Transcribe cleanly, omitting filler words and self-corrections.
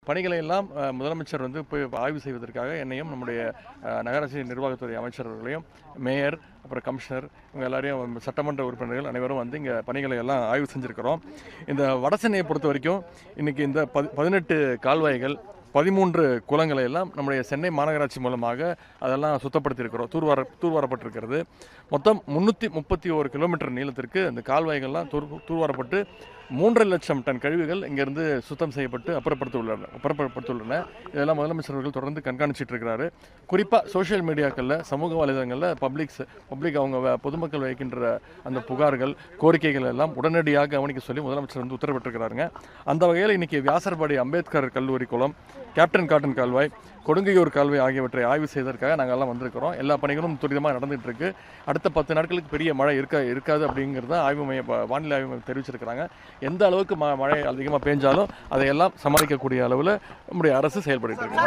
பணிகளை எல்லாம் முதலமைச்சர் போய் ஆய்வு செய்வதற்காக என்னையும் நம்முடைய நகராட்சி நிர்வாகத்துறை அமைச்சர்களையும் மேயர் அப்புறம் கமிஷனர் இவங்க எல்லாரையும் சட்டமன்ற உறுப்பினர்கள் அனைவரும் இங்கே பணிகளை எல்லாம் ஆய்வு செஞ்சுருக்கிறோம். இந்த வடசென்னையை பொறுத்த வரைக்கும் இன்றைக்கி இந்த 18 கால்வாய்கள் 13 குளங்களை எல்லாம் நம்முடைய சென்னை மாநகராட்சி மூலமாக அதெல்லாம் சுத்தப்படுத்தியிருக்கிறோம், தூர்வாரப்பட்டிருக்கிறது. மொத்தம் 331 கிலோமீட்டர் நீளத்திற்கு இந்த கால்வாய்கள்லாம் தூர்வாரப்பட்டு 3.5 லட்சம் டன் கழிவுகள் இங்கேருந்து சுத்தம் செய்யப்பட்டு அப்புறப்படுத்தியுள்ளன. இதெல்லாம் முதலமைச்சர்கள் தொடர்ந்து கண்காணிச்சிட்டு இருக்கிறாரு. குறிப்பாக சோஷியல் மீடியாக்களில், சமூக வலைதளங்களில் பப்ளிக் அவங்க பொதுமக்கள் வைக்கின்ற அந்த புகார்கள், கோரிக்கைகள் எல்லாம் உடனடியாக கவனிக்க சொல்லி முதலமைச்சர் உத்தரவிட்டிருக்கிறாருங்க. அந்த வகையில் இன்றைக்கி வியாசர்பாடி அம்பேத்கர் கல்லூரி குளம், கேப்டன் காட்டன் கால்வாய், கொடுங்கையூர் கால்வாய் ஆகியவற்றை ஆய்வு செய்வதற்காக நாங்கள் எல்லாம் வந்திருக்கிறோம். எல்லா பணிகளும் துரிதமாக நடந்துகிட்டு இருக்கு. அடுத்த 10 நாட்களுக்கு பெரிய மழை இருக்காது அப்படிங்கிறத வானிலை ஆய்வு மையம் தெரிவிச்சிருக்கிறாங்க. எந்த அளவுக்கு மழை அதிகமாக பெஞ்சாலும் அதையெல்லாம் சமாளிக்கக்கூடிய அளவில் நம்முடைய அரசு செயல்பட்டு இருக்கு.